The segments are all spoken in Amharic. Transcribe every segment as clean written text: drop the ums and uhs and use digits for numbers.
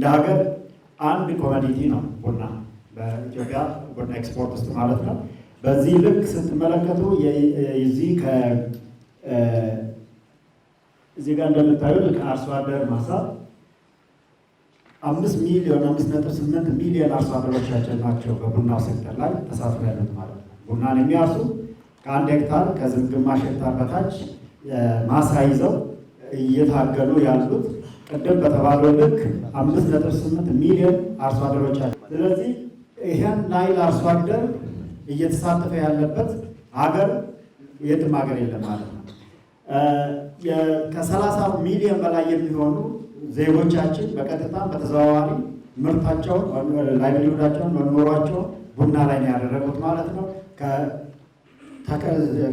እንደ ሀገር አንድ ኮሞዲቲ ነው ቡና በኢትዮጵያ ቡና ኤክስፖርት ውስጥ ማለት ነው። በዚህ ልክ ስትመለከቱ እዚህ እዚህ ጋር እንደምታዩት ከአርሶ አደር ማሳ 5.8 ሚሊዮን አርሶ አደሮቻችን ናቸው በቡና ሴክተር ላይ ተሳትፎ ያሉት ማለት ነው። ቡናን የሚያርሱ ከ1 ሄክታር ከግማሽ ሄክታር በታች ማሳ ይዘው እየታገሉ ያሉት ቅድም በተባለው ልክ 5.8 ሚሊዮን አርሶ አደሮቻችን። ስለዚህ ይሄን ናይል አርሶ አደር እየተሳተፈ ያለበት ሀገር የትም ሀገር የለም ማለት ነው። ከ30 ሚሊዮን በላይ የሚሆኑ ዜጎቻችን በቀጥታ በተዘዋዋሪ ምርታቸውን ላይቭሊሁዳቸውን መኖሯቸውን ቡና ላይ ነው ያደረጉት ማለት ነው።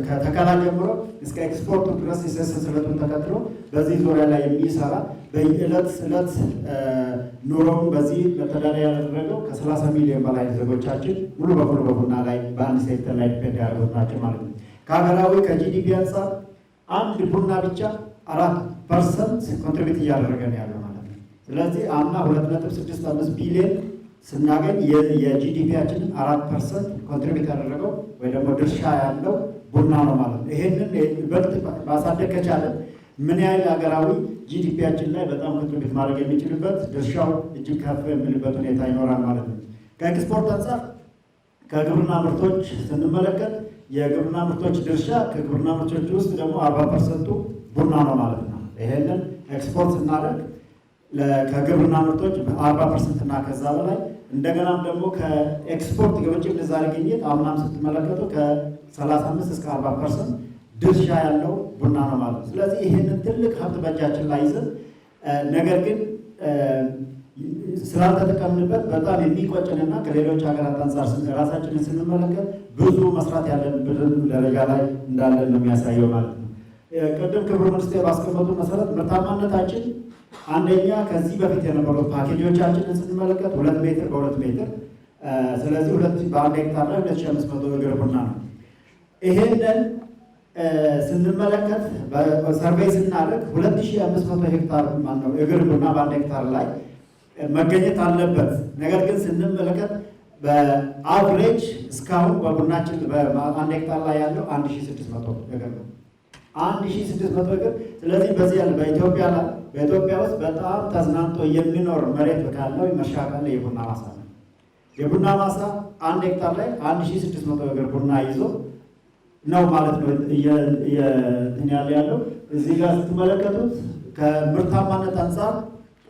ከተከላ ጀምሮ እስከ ኤክስፖርቱ ድረስ የሰንሰለቱን ተከትሎ በዚህ ዙሪያ ላይ የሚሰራ በዕለት ዕለት ኑሮውን በዚህ መተዳደሪያ ያደረገው ከ30 ሚሊዮን በላይ ዜጎቻችን ሙሉ በሙሉ በቡና ላይ በአንድ ሴክተር ላይ ዲፔንድ ያደረጉት ናቸው ማለት ነው። ከሀገራዊ ከጂዲፒ አንጻር አንድ ቡና ብቻ 4% ኮንትሪቢዩት እያደረገ ነው ያለው ማለት ነው። ስለዚህ አምና 2.65 ቢሊዮን ስናገኝ የጂዲፒያችንን 4% ኮንትሪቢዩት ያደረገው ወይ ደግሞ ድርሻ ያለው ቡና ነው ማለት ነው። ይሄንን በልጥ ማሳደግ ከቻለ ምን ያህል ሀገራዊ ጂዲፒያችን ላይ በጣም ኮንትሪቢዩት ማድረግ የሚችልበት ድርሻው እጅግ ከፍ የሚልበት ሁኔታ ይኖራል ማለት ነው። ከኤክስፖርት አንጻር ከግብርና ምርቶች ስንመለከት የግብርና ምርቶች ድርሻ ከግብርና ምርቶች ውስጥ ደግሞ 40% ቡና ነው ማለት ነው። ይሄንን ኤክስፖርት ስናደርግ ከግብርና ምርቶች 40% እና ከዛ በላይ እንደገናም ደግሞ ከኤክስፖርት የውጭ ምንዛሪ ግኝት አምናም ስትመለከቱ ከ35 እስከ 40% ድርሻ ያለው ቡና ነው ማለት ነው። ስለዚህ ይህንን ትልቅ ሀብት በእጃችን ላይ ይዘን ነገር ግን ስላልተጠቀምንበት በጣም የሚቆጭንና ከሌሎች ሀገራት አንጻር ራሳችንን ስንመለከት ብዙ መስራት ያለብን ደረጃ ላይ እንዳለን ነው የሚያሳየው ማለት ነው። ቅድም ክቡር ሚኒስቴር ባስቀመጡ መሰረት ምርታማነታችን አንደኛ ከዚህ በፊት የነበሩ ፓኬጆቻችንን ስንመለከት 2 ሜትር በ2 ሜትር ስለዚህ በአንድ ሄክታር ላይ 2500 እግር ቡና ነው። ይሄንን ስንመለከት በሰርቬይ ስናደርግ 2500 ሄክታር ማነው እግር ቡና በአንድ ሄክታር ላይ መገኘት አለበት። ነገር ግን ስንመለከት በአቭሬጅ እስካሁን በቡናችን በአንድ ሄክታር ላይ ያለው 1600 እግር ነው። 1600 እግር። ስለዚህ በዚህ ያለ በኢትዮጵያ ውስጥ በጣም ተዝናንቶ የሚኖር መሬት ካለው መርሻ ካለ የቡና ማሳ ነው። የቡና ማሳ 1 ሄክታር ላይ 1600 እግር ቡና ይዞ ነው ማለት ነው ያለው። እዚህ ጋር ስትመለከቱት ከምርታማነት አንጻር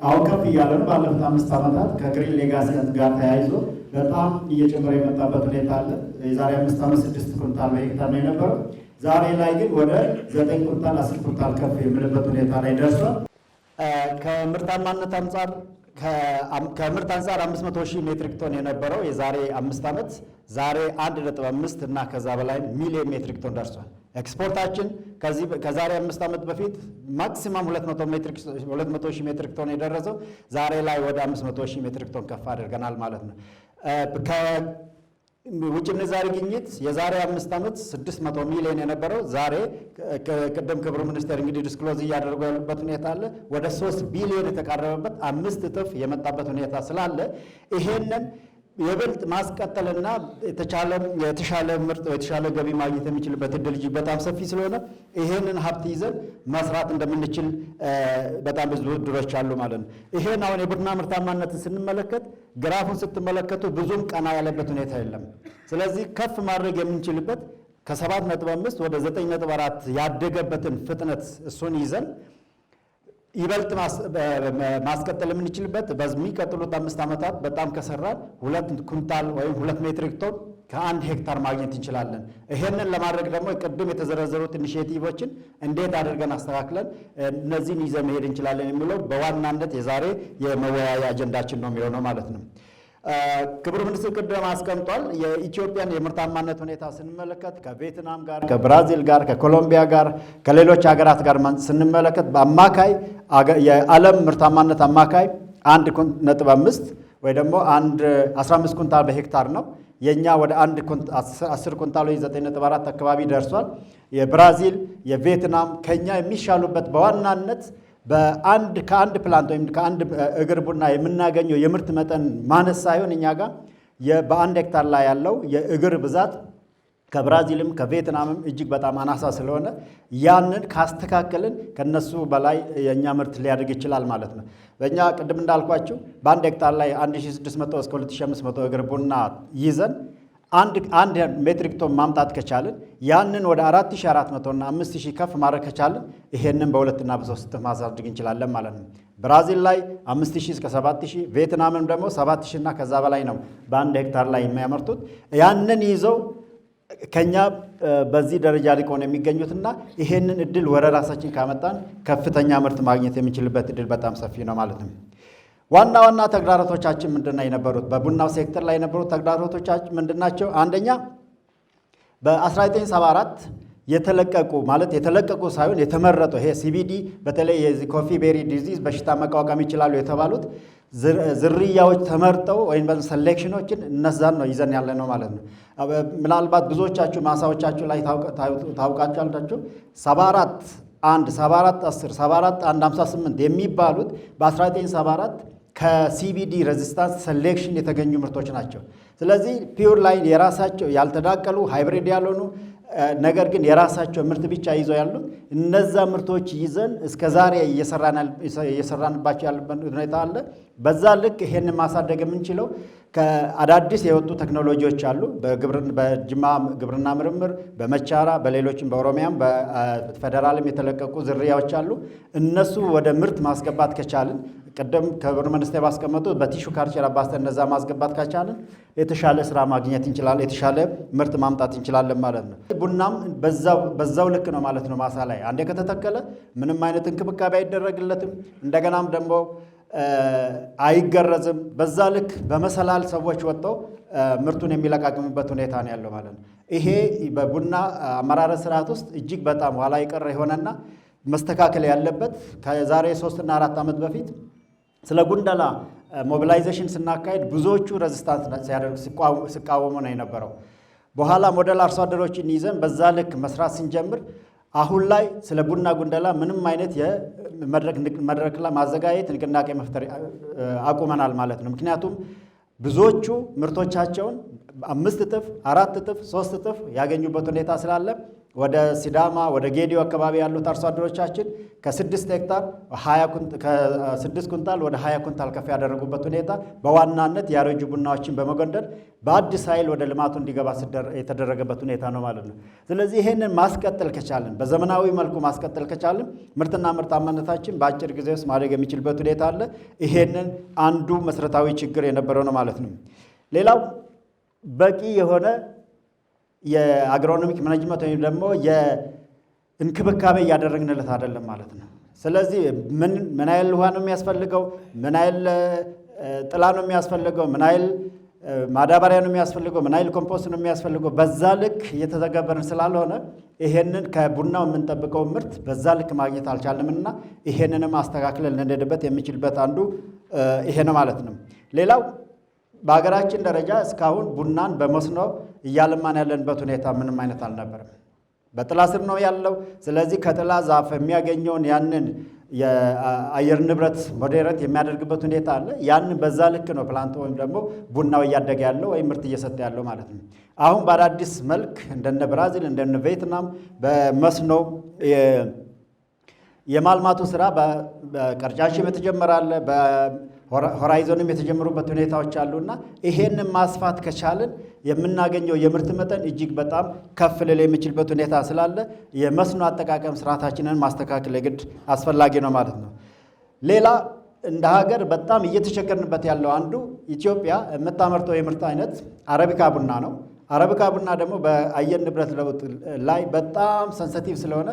አሁን ከፍ እያለ ነው። ባለፉት 5 ዓመታት ከግሪን ሌጋሲ ጋር ተያይዞ በጣም እየጨመረ የመጣበት ሁኔታ አለ። የዛሬ 5 ዓመት 6 ኩንታል በሄክታር ነው የነበረው። ዛሬ ላይ ግን ወደ 9 ኩንታል 10 ኩንታል ከፍ የሚልበት ሁኔታ ላይ ደርሷል። ከምርታማነት አንጻር ከምርት አንጻር 500,000 ሜትሪክ ቶን የነበረው የዛሬ 5 ዓመት ዛሬ 1.5 እና ከዛ በላይ ሚሊዮን ሜትሪክ ቶን ደርሷል። ኤክስፖርታችን ከዛሬ 5 ዓመት በፊት ማክሲማም 200,000 ሜትሪክ ቶን የደረሰው ዛሬ ላይ ወደ 500,000 ሜትሪክ ቶን ከፍ አድርገናል ማለት ነው። ውጭ ምንዛሪ ግኝት የዛሬ 5 ዓመት 600 ሚሊዮን የነበረው ዛሬ ቅድም ክቡር ሚኒስቴር እንግዲህ ዲስክሎዝ እያደረጉ ያሉበት ሁኔታ አለ። ወደ 3 ቢሊዮን የተቃረበበት 5 እጥፍ የመጣበት ሁኔታ ስላለ ይሄንን የበልጥ ማስቀጠልና የተሻለ ምርጥ የተሻለ ገቢ ማግኘት የሚችልበት እድል እጅግ በጣም ሰፊ ስለሆነ ይሄንን ሀብት ይዘን መስራት እንደምንችል በጣም ብዙ እድሎች አሉ ማለት ነው። ይሄን አሁን የቡና ምርታማነትን ስንመለከት ግራፉን ስትመለከቱ ብዙም ቀና ያለበት ሁኔታ የለም። ስለዚህ ከፍ ማድረግ የምንችልበት ከ7.5 ወደ 9.4 ያደገበትን ፍጥነት እሱን ይዘን ይበልጥ ማስቀጠል የምንችልበት በሚቀጥሉት 5 ዓመታት በጣም ከሰራን 2 ኩንታል ወይም 2 ሜትሪክ ቶን ከ1 ሄክታር ማግኘት እንችላለን። ይሄንን ለማድረግ ደግሞ ቅድም የተዘረዘሩት ኢኒሼቲቮችን እንዴት አድርገን አስተካክለን እነዚህን ይዘን መሄድ እንችላለን የሚለው በዋናነት የዛሬ የመወያያ አጀንዳችን ነው የሚሆነው ማለት ነው። ክቡር ሚኒስትር ቅድም አስቀምጧል። የኢትዮጵያን የምርታማነት ሁኔታ ስንመለከት ከቪየትናም ጋር፣ ከብራዚል ጋር፣ ከኮሎምቢያ ጋር፣ ከሌሎች ሀገራት ጋር ስንመለከት በአማካይ የዓለም ምርታማነት አማካይ 1.5 ወይ ደግሞ 15 ኩንታል በሄክታር ነው። የኛ ወደ 10 ኩንታል ወይ 9.4 አካባቢ ደርሷል። የብራዚል የቪየትናም ከኛ የሚሻሉበት በዋናነት ከአንድ ፕላንት ወይም ከአንድ እግር ቡና የምናገኘው የምርት መጠን ማነስ ሳይሆን እኛ ጋር በአንድ ሄክታር ላይ ያለው የእግር ብዛት ከብራዚልም ከቪየትናምም እጅግ በጣም አናሳ ስለሆነ ያንን ካስተካከልን ከነሱ በላይ የእኛ ምርት ሊያድግ ይችላል ማለት ነው። በእኛ ቅድም እንዳልኳችሁ በአንድ ሄክታር ላይ 1600 እስከ 2500 እግር ቡና ይዘን አንድ ሜትሪክ ቶን ማምጣት ከቻልን ያንን ወደ 4400 እና 5000 ከፍ ማድረግ ከቻልን ይሄንን በሁለትና በሶስት እጥፍ ማሳደግ እንችላለን ማለት ነው። ብራዚል ላይ 5000 እስከ 7000፣ ቪየትናምም ደግሞ 7000 እና ከዛ በላይ ነው በአንድ ሄክታር ላይ የሚያመርቱት። ያንን ይዘው ከኛ በዚህ ደረጃ ሊቆን የሚገኙትና ይሄንን እድል ወደ ራሳችን ካመጣን ከፍተኛ ምርት ማግኘት የምንችልበት እድል በጣም ሰፊ ነው ማለት ነው። ዋና ዋና ተግዳሮቶቻችን ምንድነው የነበሩት? በቡናው ሴክተር ላይ የነበሩት ተግዳሮቶቻችን ምንድናቸው? አንደኛ በ1974 የተለቀቁ ሳይሆን የተመረጡ ይሄ ሲቢዲ በተለይ የኮፊ ቤሪ ዲዚዝ በሽታ መቋቋም ይችላሉ የተባሉት ዝርያዎች ተመርጠው ወይም ሴሌክሽኖችን እነዛን ነው ይዘን ያለ ነው ማለት ነው። ምናልባት ብዙዎቻችሁ ማሳዎቻችሁ ላይ ታውቃላችሁ 74 1 74 10 74 1 58 የሚባሉት በ1974 ከሲቢዲ ሬዚስታንስ ሴሌክሽን የተገኙ ምርቶች ናቸው። ስለዚህ ፒውር ላይን የራሳቸው ያልተዳቀሉ ሃይብሪድ ያልሆኑ ነገር ግን የራሳቸው ምርት ብቻ ይዘው ያሉት እነዛ ምርቶች ይዘን እስከ ዛሬ እየሰራንባቸው ያለበት ሁኔታ አለ። በዛ ልክ ይሄን ማሳደግ የምንችለው ከአዳዲስ የወጡ ቴክኖሎጂዎች አሉ። በጅማ ግብርና ምርምር፣ በመቻራ፣ በሌሎችም በኦሮሚያም በፌደራልም የተለቀቁ ዝርያዎች አሉ። እነሱ ወደ ምርት ማስገባት ከቻልን ቀደም ክቡር ሚኒስቴር ባስቀመጡት በቲሹ ካልቸር አባስተን እነዛ ማስገባት ከቻልን የተሻለ ስራ ማግኘት እንችላለን፣ የተሻለ ምርት ማምጣት እንችላለን ማለት ነው። ቡናም በዛው ልክ ነው ማለት ነው። ማሳ ላይ አንዴ ከተተከለ ምንም አይነት እንክብካቤ አይደረግለትም። እንደገናም ደግሞ አይገረዝም። በዛ ልክ በመሰላል ሰዎች ወጥተው ምርቱን የሚለቃቅሙበት ሁኔታ ነው ያለው ማለት ነው። ይሄ በቡና አመራረት ስርዓት ውስጥ እጅግ በጣም ኋላ የቀረ የሆነና መስተካከል ያለበት ከዛሬ 3 እና 4 ዓመት በፊት ስለ ጉንደላ ሞቢላይዜሽን ስናካሄድ ብዙዎቹ ሬዚስታንስ ሲያደርጉ ሲቃወሙ ነው የነበረው። በኋላ ሞዴል አርሶ አደሮችን ይዘን በዛ ልክ መስራት ስንጀምር አሁን ላይ ስለ ቡና ጉንደላ ምንም አይነት የመድረክ ላይ ማዘጋጀት ንቅናቄ መፍጠር አቁመናል ማለት ነው። ምክንያቱም ብዙዎቹ ምርቶቻቸውን 5 እጥፍ 4 እጥፍ 3 እጥፍ ያገኙበት ሁኔታ ስላለ ወደ ሲዳማ ወደ ጌዲዮ አካባቢ ያሉት አርሶ አደሮቻችን ከ6 ሄክታር ከ6 ኩንታል ወደ 20 ኩንታል ከፍ ያደረጉበት ሁኔታ በዋናነት ያረጁ ቡናዎችን በመጎንደል በአዲስ ኃይል ወደ ልማቱ እንዲገባ የተደረገበት ሁኔታ ነው ማለት ነው። ስለዚህ ይሄንን ማስቀጠል ከቻልን በዘመናዊ መልኩ ማስቀጠል ከቻልን ምርትና ምርታማነታችን በአጭር ጊዜ ውስጥ ማደግ የሚችልበት ሁኔታ አለ። ይሄንን አንዱ መሰረታዊ ችግር የነበረው ነው ማለት ነው። ሌላው በቂ የሆነ የአግሮኖሚክ ማኔጅመንት ወይም ደግሞ የእንክብካቤ እያደረግንለት አይደለም ማለት ነው። ስለዚህ ምን ያህል ውሃ ነው የሚያስፈልገው፣ ምን ያህል ጥላ ነው የሚያስፈልገው፣ ምን ያህል ማዳበሪያ ነው የሚያስፈልገው፣ ምን ያህል ኮምፖስት ነው የሚያስፈልገው፣ በዛ ልክ እየተተገበርን ስላልሆነ ይሄንን ከቡናው የምንጠብቀው ምርት በዛ ልክ ማግኘት አልቻልንምና ይሄንንም አስተካክለን ልንሄድበት የሚችልበት አንዱ ይሄ ነው ማለት ነው። ሌላው በሀገራችን ደረጃ እስካሁን ቡናን በመስኖ እያለማን ያለንበት ሁኔታ ምንም አይነት አልነበረም። በጥላ ስር ነው ያለው። ስለዚህ ከጥላ ዛፍ የሚያገኘውን ያንን የአየር ንብረት ሞዴሬት የሚያደርግበት ሁኔታ አለ። ያንን በዛ ልክ ነው ፕላንት ወይም ደግሞ ቡናው እያደገ ያለው ወይም ምርት እየሰጠ ያለው ማለት ነው። አሁን በአዳዲስ መልክ እንደነ ብራዚል እንደነ ቪየትናም በመስኖ የማልማቱ ስራ በቀርጫሽም የተጀመረ አለ፣ በሆራይዞንም የተጀመሩበት ሁኔታዎች አሉና ይሄንን ማስፋት ከቻልን የምናገኘው የምርት መጠን እጅግ በጣም ከፍ ሊል የሚችልበት ሁኔታ ስላለ የመስኖ አጠቃቀም ስርዓታችንን ማስተካከል የግድ አስፈላጊ ነው ማለት ነው። ሌላ እንደ ሀገር በጣም እየተቸገርንበት ያለው አንዱ ኢትዮጵያ የምታመርተው የምርት አይነት አረቢካ ቡና ነው። አረቢካ ቡና ደግሞ በአየር ንብረት ለውጥ ላይ በጣም ሰንሲቲቭ ስለሆነ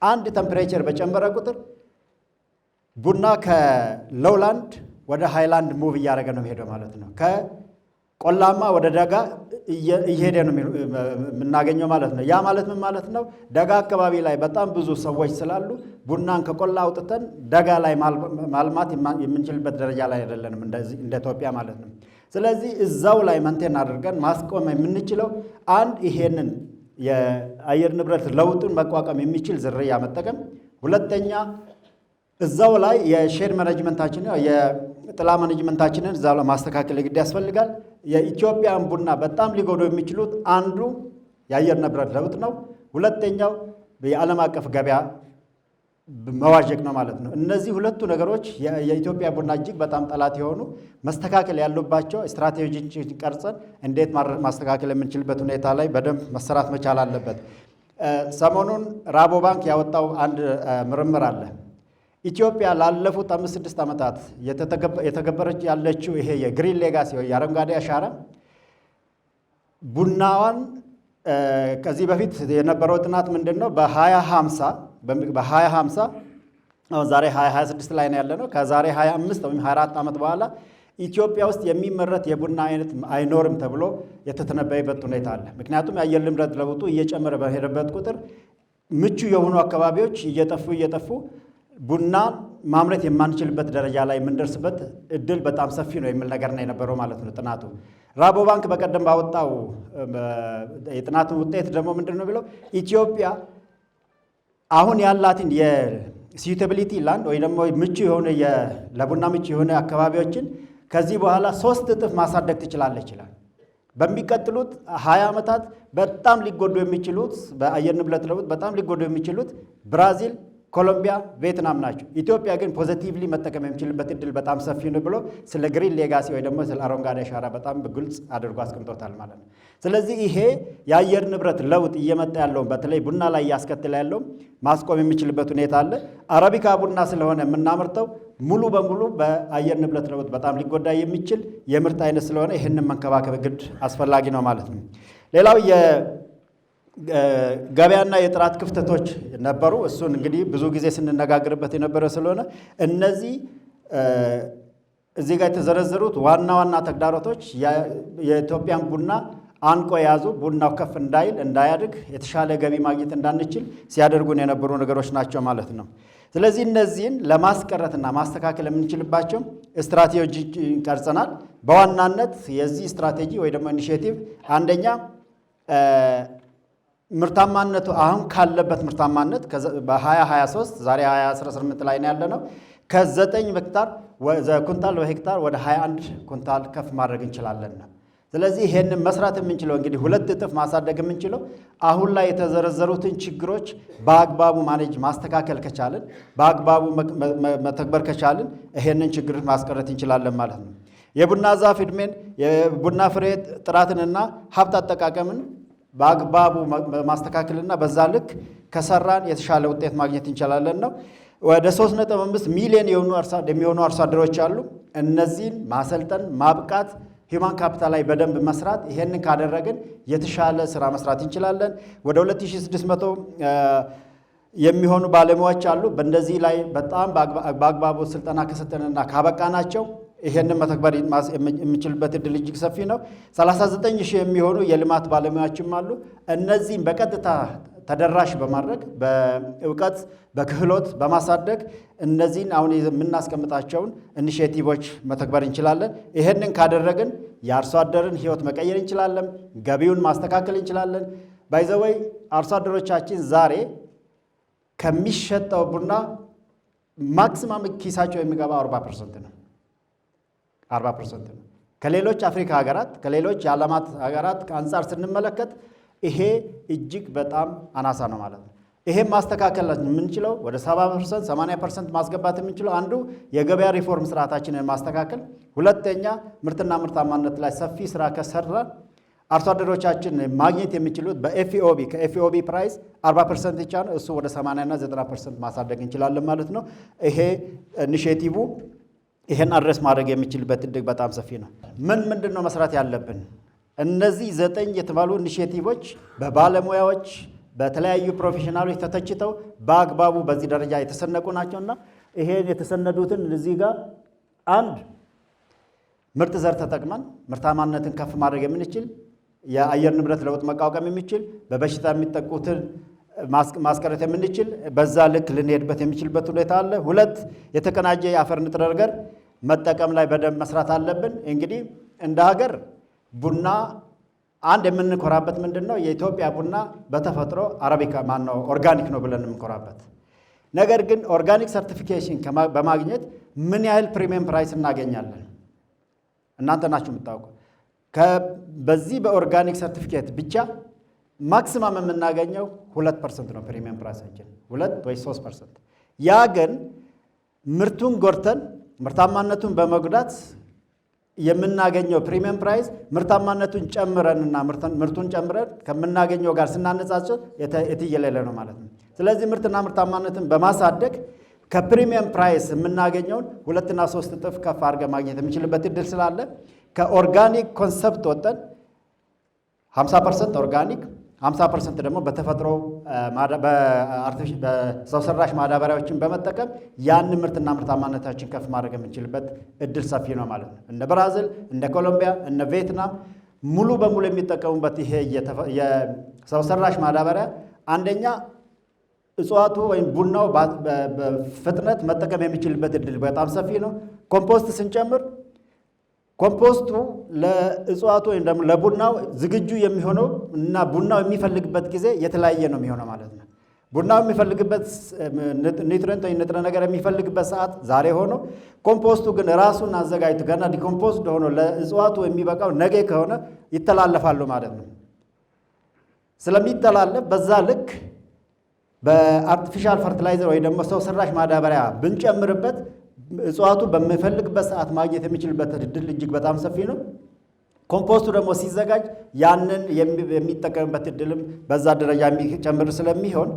አንድ ቴምፕሬቸር በጨመረ ቁጥር ቡና ከሎውላንድ ወደ ሃይላንድ ሙቭ እያደረገ ነው የሚሄደው ማለት ነው። ከቆላማ ወደ ደጋ እየሄደ ነው የምናገኘው ማለት ነው። ያ ማለት ምን ማለት ነው? ደጋ አካባቢ ላይ በጣም ብዙ ሰዎች ስላሉ ቡናን ከቆላ አውጥተን ደጋ ላይ ማልማት የምንችልበት ደረጃ ላይ አይደለንም እንደ ኢትዮጵያ ማለት ነው። ስለዚህ እዛው ላይ መንቴን አድርገን ማስቆም የምንችለው አንድ ይሄንን የአየር ንብረት ለውጡን መቋቋም የሚችል ዝርያ መጠቀም፣ ሁለተኛ እዛው ላይ የሼር ማኔጅመንታችንን የጥላ ማኔጅመንታችንን እዛው ላይ ማስተካከል ግድ ያስፈልጋል። የኢትዮጵያን ቡና በጣም ሊጎዱ የሚችሉት አንዱ የአየር ንብረት ለውጥ ነው። ሁለተኛው የዓለም አቀፍ ገበያ መዋዠቅ ነው ማለት ነው። እነዚህ ሁለቱ ነገሮች የኢትዮጵያ ቡና እጅግ በጣም ጠላት የሆኑ መስተካከል ያሉባቸው ስትራቴጂዎችን ቀርጸን እንዴት ማስተካከል የምንችልበት ሁኔታ ላይ በደንብ መሰራት መቻል አለበት። ሰሞኑን ራቦ ባንክ ያወጣው አንድ ምርምር አለ። ኢትዮጵያ ላለፉት 5-6 ዓመታት የተገበረች ያለችው ይሄ የግሪን ሌጋሲ ወይ የአረንጓዴ አሻራ ቡናዋን ከዚህ በፊት የነበረው ጥናት ምንድን ነው? በ2050 አሁን ዛሬ 2026 ላይ ነው ያለነው። ከዛሬ 25 ወይም 24 ዓመት በኋላ ኢትዮጵያ ውስጥ የሚመረት የቡና አይነት አይኖርም ተብሎ የተተነበየበት ሁኔታ አለ። ምክንያቱም የአየር ንብረት ለውጡ እየጨመረ በሄደበት ቁጥር ምቹ የሆኑ አካባቢዎች እየጠፉ ቡና ማምረት የማንችልበት ደረጃ ላይ የምንደርስበት እድል በጣም ሰፊ ነው የሚል ነገር ነው የነበረው ማለት ነው ጥናቱ። ራቦ ባንክ በቀደም ባወጣው የጥናቱ ውጤት ደግሞ ምንድን ነው ብለው ኢትዮጵያ አሁን ያላትን የሱቴቢሊቲ ላንድ ወይ ደግሞ ምቹ የሆነ ለቡና ምቹ የሆነ አካባቢዎችን ከዚህ በኋላ 3 እጥፍ ማሳደግ ትችላለች ይችላል። በሚቀጥሉት 20 ዓመታት በጣም ሊጎዱ የሚችሉት በአየር ንብረት ለውጥ በጣም ሊጎዱ የሚችሉት ብራዚል፣ ኮሎምቢያ፣ ቪየትናም ናቸው። ኢትዮጵያ ግን ፖዚቲቭሊ መጠቀም የሚችልበት እድል በጣም ሰፊ ነው ብሎ ስለ ግሪን ሌጋሲ ወይ ደግሞ ስለ አረንጓዴ አሻራ በጣም በግልጽ አድርጎ አስቀምጦታል ማለት ነው። ስለዚህ ይሄ የአየር ንብረት ለውጥ እየመጣ ያለውን በተለይ ቡና ላይ እያስከተለ ያለውን ማስቆም የሚችልበት ሁኔታ አለ። አረቢካ ቡና ስለሆነ የምናመርተው ሙሉ በሙሉ በአየር ንብረት ለውጥ በጣም ሊጎዳ የሚችል የምርት አይነት ስለሆነ ይህንን መንከባከብ ግድ አስፈላጊ ነው ማለት ነው። ሌላው ገበያና የጥራት ክፍተቶች ነበሩ። እሱን እንግዲህ ብዙ ጊዜ ስንነጋገርበት የነበረ ስለሆነ እነዚህ እዚህ ጋር የተዘረዘሩት ዋና ዋና ተግዳሮቶች የኢትዮጵያን ቡና አንቆ የያዙ ቡናው ከፍ እንዳይል እንዳያድግ የተሻለ ገቢ ማግኘት እንዳንችል ሲያደርጉን የነበሩ ነገሮች ናቸው ማለት ነው። ስለዚህ እነዚህን ለማስቀረትና ማስተካከል የምንችልባቸው ስትራቴጂ ቀርጸናል። በዋናነት የዚህ ስትራቴጂ ወይ ደግሞ ኢኒሼቲቭ አንደኛ ምርታማነቱ አሁን ካለበት ምርታማነት በ2023 ዛሬ 2018 ላይ ነው ያለነው ከ9 ኩንታል በሄክታር ወደ 21 ኩንታል ከፍ ማድረግ እንችላለን። ስለዚህ ይሄንን መስራት የምንችለው እንግዲህ 2 እጥፍ ማሳደግ የምንችለው አሁን ላይ የተዘረዘሩትን ችግሮች በአግባቡ ማኔጅ ማስተካከል ከቻልን በአግባቡ መተግበር ከቻልን ይሄንን ችግር ማስቀረት እንችላለን ማለት ነው። የቡና ዛፍ ዕድሜን የቡና ፍሬ ጥራትንና ሀብት አጠቃቀምን በአግባቡ ማስተካከልና በዛ ልክ ከሰራን የተሻለ ውጤት ማግኘት እንችላለን ነው። ወደ 3.5 ሚሊዮን የሚሆኑ አርሶ አደሮች አሉ። እነዚህን ማሰልጠን ማብቃት ሂውማን ካፒታል ላይ በደንብ መስራት ይሄንን ካደረግን የተሻለ ስራ መስራት እንችላለን። ወደ 2600 የሚሆኑ ባለሙያዎች አሉ። በእንደዚህ ላይ በጣም በአግባቡ ስልጠና ከሰጠንና ካበቃናቸው ይሄንን መተግበር የሚችልበት እድል እጅግ ሰፊ ነው። 39,000 የሚሆኑ የልማት ባለሙያዎችም አሉ። እነዚህም በቀጥታ ተደራሽ በማድረግ በእውቀት በክህሎት በማሳደግ እነዚህን አሁን የምናስቀምጣቸውን ኢኒሼቲቮች መተግበር እንችላለን። ይሄንን ካደረግን የአርሶ አደርን ህይወት መቀየር እንችላለን። ገቢውን ማስተካከል እንችላለን። ባይዘወይ አርሶ አደሮቻችን ዛሬ ከሚሸጠው ቡና ማክሲማም ኪሳቸው የሚገባው 40% ነው። 40% ነው። ከሌሎች አፍሪካ ሀገራት ከሌሎች የዓለማት ሀገራት አንጻር ስንመለከት ይሄ እጅግ በጣም አናሳ ነው ማለት ነው። ይሄም ማስተካከል የምንችለው ወደ 70% 80% ማስገባት የምንችለው አንዱ የገበያ ሪፎርም ስርዓታችንን ማስተካከል፣ ሁለተኛ ምርትና ምርታማነት ላይ ሰፊ ስራ ከሰራ አርሶ አደሮቻችን ማግኘት የሚችሉት በኤፍኦቢ ከኤፍኦቢ ፕራይስ 40% ብቻ ነው። እሱ ወደ 80 እና 90% ማሳደግ እንችላለን ማለት ነው። ይሄ ኢኒሼቲቭ ይሄን አድረስ ማድረግ የሚችልበት እድል በጣም ሰፊ ነው። ምንድን ነው መስራት ያለብን? እነዚህ 9 የተባሉ ኢኒሼቲቮች በባለሙያዎች በተለያዩ ፕሮፌሽናሎች ተተችተው በአግባቡ በዚህ ደረጃ የተሰነቁ ናቸውና ይሄን የተሰነዱትን እዚህ ጋር አንድ ምርጥ ዘር ተጠቅመን ምርታማነትን ከፍ ማድረግ የምንችል የአየር ንብረት ለውጥ መቋቋም የሚችል በበሽታ የሚጠቁትን ማስቀረት የምንችል በዛ ልክ ልንሄድበት የሚችልበት ሁኔታ አለ። 2 የተቀናጀ የአፈር ንጥረ ነገር መጠቀም ላይ በደንብ መስራት አለብን። እንግዲህ እንደ ሀገር ቡና አንድ የምንኮራበት ምንድን ነው? የኢትዮጵያ ቡና በተፈጥሮ አረቢካ ኦርጋኒክ ነው ብለን የምንኮራበት። ነገር ግን ኦርጋኒክ ሰርቲፊኬሽን በማግኘት ምን ያህል ፕሪሚየም ፕራይስ እናገኛለን? እናንተ ናችሁ የምታውቁ። በዚህ በኦርጋኒክ ሰርቲፊኬት ብቻ ማክሲማም የምናገኘው 2% ነው ፕሪሚየም ፕራይሳችን፣ 2 ወይ 3%። ያ ግን ምርቱን ጎድተን ምርታማነቱን በመጉዳት የምናገኘው ፕሪሚየም ፕራይስ ምርታማነቱን ጨምረንና ምርቱን ጨምረን ከምናገኘው ጋር ስናነጻጽር የትየለለ ነው ማለት ነው። ስለዚህ ምርትና ምርታማነትን በማሳደግ ከፕሪሚየም ፕራይስ የምናገኘውን 2 እና 3 እጥፍ ከፍ አድርገን ማግኘት የሚችልበት እድል ስላለ ከኦርጋኒክ ኮንሰፕት ወጠን 50% ኦርጋኒክ 50% ደግሞ በተፈጥሮ በሰው ሰራሽ ማዳበሪያዎችን በመጠቀም ያን ምርትና ምርታማነታችን ከፍ ማድረግ የምንችልበት እድል ሰፊ ነው ማለት ነው። እነ ብራዚል፣ እነ ኮሎምቢያ፣ እነ ቪየትናም ሙሉ በሙሉ የሚጠቀሙበት ይሄ የሰው ሰራሽ ማዳበሪያ አንደኛ እጽዋቱ ወይም ቡናው በፍጥነት መጠቀም የሚችልበት እድል በጣም ሰፊ ነው። ኮምፖስት ስንጨምር ኮምፖስቱ ለእጽዋቱ ወይም ደግሞ ለቡናው ዝግጁ የሚሆነው እና ቡናው የሚፈልግበት ጊዜ የተለያየ ነው የሚሆነው ማለት ነው። ቡናው የሚፈልግበት ኒውትሪየንት ወይ ንጥረ ነገር የሚፈልግበት ሰዓት ዛሬ ሆኖ ኮምፖስቱ ግን ራሱን አዘጋጅቶ ገና ዲኮምፖዝድ ሆኖ ለእጽዋቱ የሚበቃው ነገ ከሆነ ይተላለፋሉ ማለት ነው። ስለሚተላለፍ በዛ ልክ በአርቲፊሻል ፈርቲላይዘር ወይ ደግሞ ሰው ሰራሽ ማዳበሪያ ብንጨምርበት እጽዋቱ በሚፈልግበት ሰዓት ማግኘት የሚችልበት እድል እጅግ በጣም ሰፊ ነው። ኮምፖስቱ ደግሞ ሲዘጋጅ ያንን የሚጠቀምበት እድልም በዛ ደረጃ የሚጨምር ስለሚሆን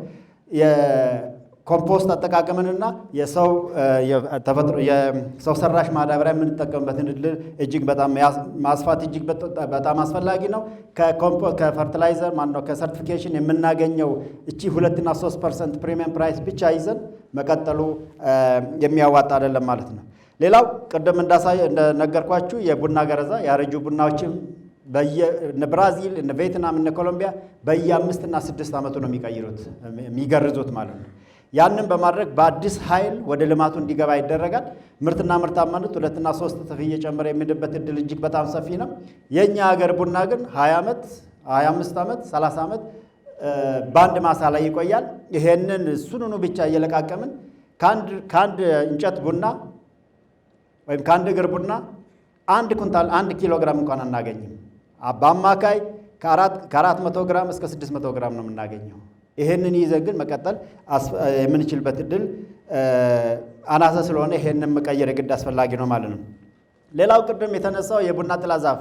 የኮምፖስት አጠቃቀምንና የሰው ሰራሽ ማዳበሪያ የምንጠቀምበትን እድል እጅግ በጣም ማስፋት እጅግ በጣም አስፈላጊ ነው። ከፈርቲላይዘር ማነው ከሰርቲፊኬሽን የምናገኘው እቺ 2 እና 3% ፕሪሚየም ፕራይስ ብቻ ይዘን መቀጠሉ የሚያዋጣ አይደለም ማለት ነው። ሌላው ቅድም እንደነገርኳችሁ የቡና ገረዛ ያረጁ ቡናዎችም እነ ብራዚል፣ እነ ቪየትናም፣ እነ ኮሎምቢያ በየ5 እና 6 ዓመቱ ነው የሚገርዙት ማለት ነው። ያንን በማድረግ በአዲስ ኃይል ወደ ልማቱ እንዲገባ ይደረጋል። ምርትና ምርታማነት 2 እና 3 እጥፍ እየጨመረ የሚሄድበት እድል እጅግ በጣም ሰፊ ነው። የእኛ ሀገር ቡና ግን 20 ዓመት፣ 25 ዓመት፣ 30 ዓመት በአንድ ማሳ ላይ ይቆያል። ይሄንን እሱንኑ ብቻ እየለቃቀምን ከአንድ እንጨት ቡና ወይም ከአንድ እግር ቡና 1 ኩንታል 1 ኪሎ ግራም እንኳን አናገኝም። በአማካይ ከ400 ግራም እስከ 600 ግራም ነው የምናገኘው። ይሄንን ይዘን ግን መቀጠል የምንችልበት እድል አናሳ ስለሆነ ይሄንን መቀየር የግድ አስፈላጊ ነው ማለት ነው። ሌላው ቅድም የተነሳው የቡና ጥላ ዛፍ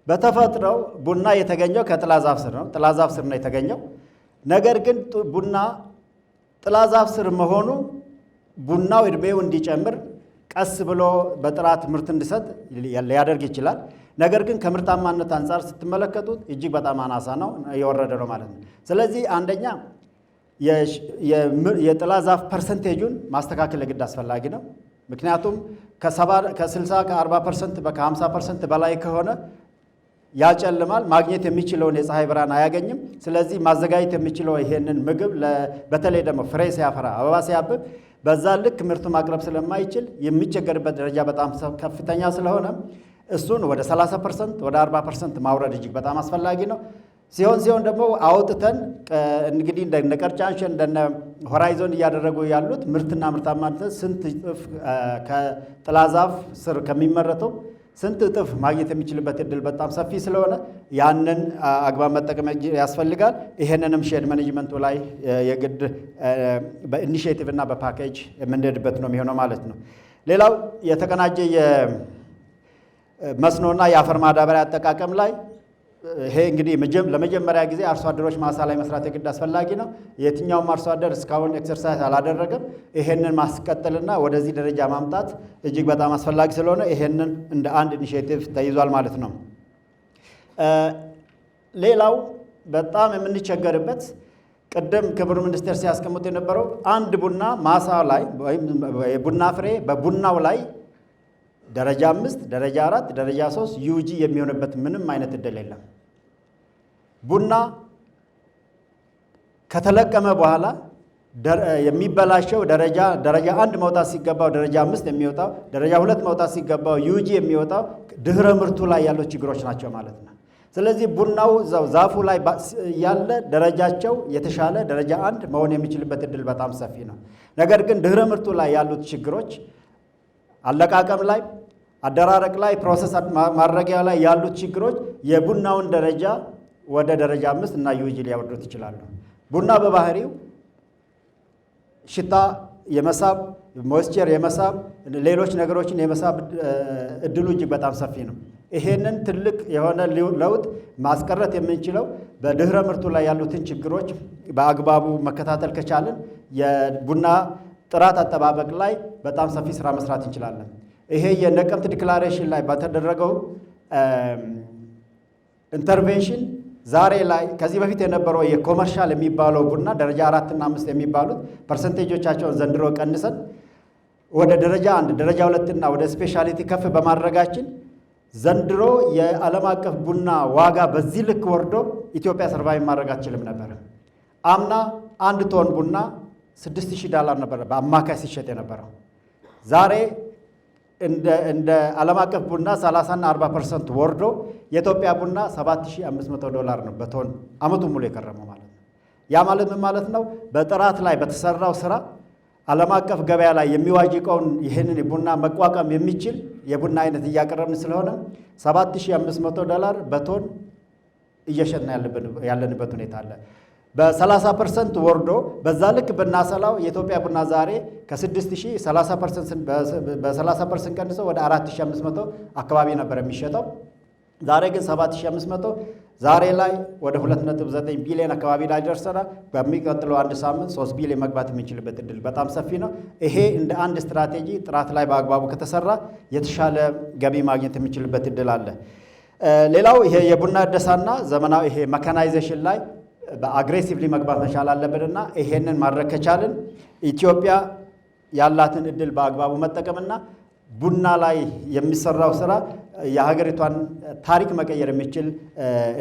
በተፈጥሮው ቡና የተገኘው ከጥላ ዛፍ ስር ነው። ጥላ ዛፍ ስር ነው የተገኘው። ነገር ግን ቡና ጥላ ዛፍ ስር መሆኑ ቡናው እድሜው እንዲጨምር ቀስ ብሎ በጥራት ምርት እንዲሰጥ ሊያደርግ ይችላል። ነገር ግን ከምርታማነት አንጻር ስትመለከቱት እጅግ በጣም አናሳ ነው፣ የወረደ ነው ማለት ነው። ስለዚህ አንደኛ የጥላ ዛፍ ፐርሰንቴጁን ማስተካከል የግድ አስፈላጊ ነው። ምክንያቱም ከ60 ከ40% ከ50% በላይ ከሆነ ያጨልማል፣ ማግኘት የሚችለውን የፀሐይ ብርሃን አያገኝም። ስለዚህ ማዘጋጀት የሚችለው ይሄንን ምግብ በተለይ ደግሞ ፍሬ ሲያፈራ አበባ ሲያብብ በዛ ልክ ምርቱ ማቅረብ ስለማይችል የሚቸገርበት ደረጃ በጣም ከፍተኛ ስለሆነ እሱን ወደ 30% ወደ 40% ማውረድ እጅግ በጣም አስፈላጊ ነው። ሲሆን ደግሞ አውጥተን እንግዲህ እንደ ቀርጫንሸን እንደነ ሆራይዞን እያደረጉ ያሉት ምርትና ምርታማነት ስንት እጥፍ ከጥላ ዛፍ ስር ከሚመረተው ስንት እጥፍ ማግኘት የሚችልበት እድል በጣም ሰፊ ስለሆነ ያንን አግባብ መጠቀም ያስፈልጋል። ይሄንንም ሼድ ማኔጅመንቱ ላይ የግድ በኢኒሼቲቭ እና በፓኬጅ የምንሄድበት ነው የሚሆነው ማለት ነው። ሌላው የተቀናጀ የመስኖና የአፈር ማዳበሪያ አጠቃቀም ላይ ይሄ እንግዲህ ለመጀመሪያ ጊዜ አርሶ አደሮች ማሳ ላይ መስራት የግድ አስፈላጊ ነው። የትኛውም አርሶ አደር እስካሁን ኤክሰርሳይዝ አላደረገም። ይሄንን ማስቀጠልና ወደዚህ ደረጃ ማምጣት እጅግ በጣም አስፈላጊ ስለሆነ ይሄንን እንደ አንድ ኢኒሼቲቭ ተይዟል ማለት ነው። ሌላው በጣም የምንቸገርበት ቅድም ክቡር ሚኒስቴር ሲያስቀምጡ የነበረው አንድ ቡና ማሳ ላይ ወይም የቡና ፍሬ በቡናው ላይ ደረጃ 5 ደረጃ 4 ደረጃ 3 ዩጂ የሚሆንበት ምንም አይነት እድል የለም። ቡና ከተለቀመ በኋላ የሚበላሸው ደረጃ 1 መውጣት ሲገባው ደረጃ 5 የሚወጣው ደረጃ 2 መውጣት ሲገባው ዩጂ የሚወጣው ድህረ ምርቱ ላይ ያሉት ችግሮች ናቸው ማለት ነው። ስለዚህ ቡናው እዛው ዛፉ ላይ ያለ ደረጃቸው የተሻለ ደረጃ 1 መሆን የሚችልበት እድል በጣም ሰፊ ነው። ነገር ግን ድህረ ምርቱ ላይ ያሉት ችግሮች አለቃቀም ላይ፣ አደራረቅ ላይ፣ ፕሮሰስ ማድረጊያ ላይ ያሉት ችግሮች የቡናውን ደረጃ ወደ ደረጃ 5 እና ዩጂ ሊያወርዱት ይችላሉ። ቡና በባህሪው ሽታ የመሳብ ሞይስቸር የመሳብ ሌሎች ነገሮችን የመሳብ እድሉ እጅግ በጣም ሰፊ ነው። ይሄንን ትልቅ የሆነ ለውጥ ማስቀረት የምንችለው በድህረ ምርቱ ላይ ያሉትን ችግሮች በአግባቡ መከታተል ከቻልን የቡና ጥራት አጠባበቅ ላይ በጣም ሰፊ ስራ መስራት እንችላለን። ይሄ የነቀምት ዲክላሬሽን ላይ በተደረገው ኢንተርቬንሽን ዛሬ ላይ ከዚህ በፊት የነበረው የኮመርሻል የሚባለው ቡና ደረጃ 4 እና 5 የሚባሉት ፐርሰንቴጆቻቸውን ዘንድሮ ቀንሰን ወደ ደረጃ 1 ደረጃ 2 እና ወደ ስፔሻሊቲ ከፍ በማድረጋችን ዘንድሮ የዓለም አቀፍ ቡና ዋጋ በዚህ ልክ ወርዶ ኢትዮጵያ ሰርቫይቭ ማድረግ አትችልም ነበር። አምና 1 ቶን ቡና $6000 ነበር በአማካይ ሲሸጥ የነበረው። ዛሬ እንደ ዓለም አቀፍ ቡና 30 እና 40% ወርዶ የኢትዮጵያ ቡና $7500 ነው በቶን አመቱን ሙሉ የከረመው ማለት ነው። ያ ማለት ምን ማለት ነው? በጥራት ላይ በተሰራው ስራ ዓለም አቀፍ ገበያ ላይ የሚዋጅቀውን ይህንን ቡና መቋቋም የሚችል የቡና አይነት እያቀረብን ስለሆነ $7500 በቶን እየሸጥን ያለንበት ሁኔታ አለ። በ30% ወርዶ በዛ ልክ ብናሰላው የኢትዮጵያ ቡና ዛሬ ከ6000 በ30% ቀንሰው ወደ 4500 አካባቢ ነበር የሚሸጠው። ዛሬ ግን 7500 ዛሬ ላይ ወደ 2.9 ቢሊዮን አካባቢ ላይ ደርሰናል። በሚቀጥለው አንድ ሳምንት 3 ቢሊዮን መግባት የምንችልበት እድል በጣም ሰፊ ነው። ይሄ እንደ አንድ ስትራቴጂ ጥራት ላይ በአግባቡ ከተሰራ የተሻለ ገቢ ማግኘት የምንችልበት እድል አለ። ሌላው ይሄ የቡና እደሳና ዘመናዊ ይሄ መካናይዜሽን ላይ በአግሬሲቭሊ መግባት መቻል አለብንና ይሄንን ማድረግ ከቻልን ኢትዮጵያ ያላትን እድል በአግባቡ መጠቀምና ቡና ላይ የሚሰራው ስራ የሀገሪቷን ታሪክ መቀየር የሚችል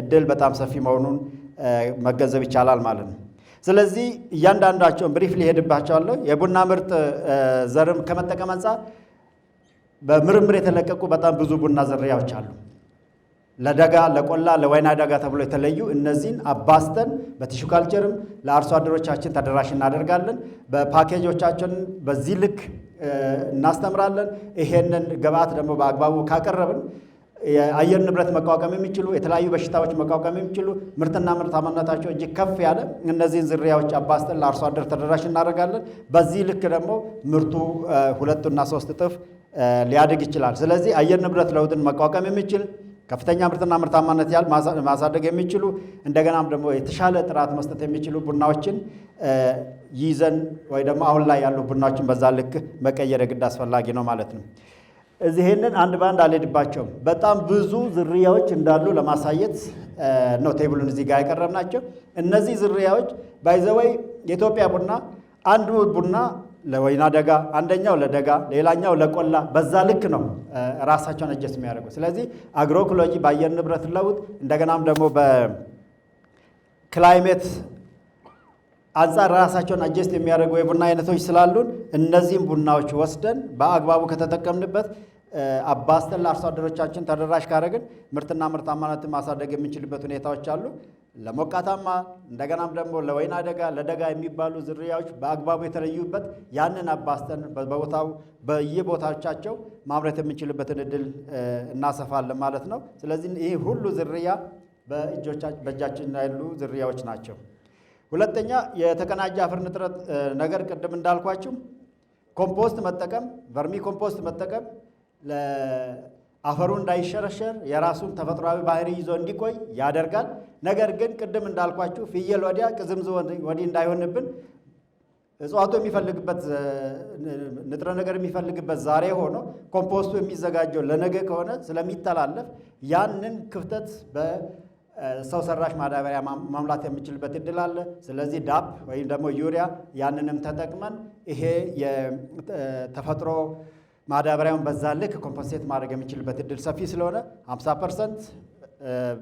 እድል በጣም ሰፊ መሆኑን መገንዘብ ይቻላል ማለት ነው። ስለዚህ እያንዳንዳቸውን ብሪፍ ሊሄድባቸዋለሁ። የቡና ምርጥ ዘርም ከመጠቀም አንጻር በምርምር የተለቀቁ በጣም ብዙ ቡና ዝርያዎች አሉ። ለደጋ፣ ለቆላ፣ ለወይና ደጋ ተብሎ የተለዩ እነዚህን አባስተን በቲሹ ካልቸርም ለአርሶ አደሮቻችን ተደራሽ እናደርጋለን። በፓኬጆቻችን በዚህ ልክ እናስተምራለን። ይሄንን ግብአት ደግሞ በአግባቡ ካቀረብን የአየር ንብረት መቋቋም የሚችሉ የተለያዩ በሽታዎች መቋቋም የሚችሉ ምርትና ምርታማነታቸው እጅግ ከፍ ያለ እነዚህን ዝርያዎች አባስተን ለአርሶ አደር ተደራሽ እናደርጋለን። በዚህ ልክ ደግሞ ምርቱ 2 እና 3 እጥፍ ሊያድግ ይችላል። ስለዚህ አየር ንብረት ለውጥን መቋቋም የሚችል ከፍተኛ ምርትና ምርታማነት ያህል ማሳደግ የሚችሉ እንደገናም ደግሞ የተሻለ ጥራት መስጠት የሚችሉ ቡናዎችን ይዘን ወይ ደግሞ አሁን ላይ ያሉ ቡናዎችን በዛ ልክ መቀየር የግድ አስፈላጊ ነው ማለት ነው። እዚህንን አንድ ባንድ አልሄድባቸውም። በጣም ብዙ ዝርያዎች እንዳሉ ለማሳየት ነው ቴብሉን እዚህ ጋር ያቀረብናቸው። እነዚህ ዝርያዎች ባይዘወይ የኢትዮጵያ ቡና አንዱ ቡና ለወይና ደጋ፣ አንደኛው ለደጋ፣ ሌላኛው ለቆላ በዛ ልክ ነው ራሳቸውን አጀስት የሚያደርጉ። ስለዚህ አግሮኢኮሎጂ በአየር ንብረት ለውጥ እንደገናም ደግሞ በክላይሜት አንጻር ራሳቸውን አጀስት የሚያደርጉ የቡና አይነቶች ስላሉን እነዚህም ቡናዎች ወስደን በአግባቡ ከተጠቀምንበት አባስተን ለአርሶ አደሮቻችን ተደራሽ ካደረግን ምርትና ምርታማነትን ማሳደግ የምንችልበት ሁኔታዎች አሉ። ለሞቃታማ እንደገናም ደግሞ ለወይና ደጋ፣ ለደጋ የሚባሉ ዝርያዎች በአግባቡ የተለዩበት ያንን አባስተን በቦታው በየቦታዎቻቸው ማምረት የምንችልበትን እድል እናሰፋለን ማለት ነው። ስለዚህ ይህ ሁሉ ዝርያ በእጃችን ያሉ ዝርያዎች ናቸው። ሁለተኛ የተቀናጀ አፈር ንጥረት ነገር ቅድም እንዳልኳችሁ ኮምፖስት መጠቀም፣ ቨርሚ ኮምፖስት መጠቀም ለአፈሩ እንዳይሸረሸር የራሱን ተፈጥሯዊ ባህሪ ይዞ እንዲቆይ ያደርጋል። ነገር ግን ቅድም እንዳልኳችሁ ፍየል ወዲያ ቅዝምዝ ወዲህ እንዳይሆንብን እጽዋቱ የሚፈልግበት ንጥረ ነገር የሚፈልግበት ዛሬ ሆኖ ኮምፖስቱ የሚዘጋጀው ለነገ ከሆነ ስለሚተላለፍ ያንን ክፍተት በሰው ሰራሽ ማዳበሪያ ማምላት የሚችልበት እድል አለ። ስለዚህ ዳፕ ወይም ደግሞ ዩሪያ ያንንም ተጠቅመን ይሄ የተፈጥሮ ማዳበሪያውን በዛ ልክ ኮምፐንሴት ማድረግ የሚችልበት እድል ሰፊ ስለሆነ 50%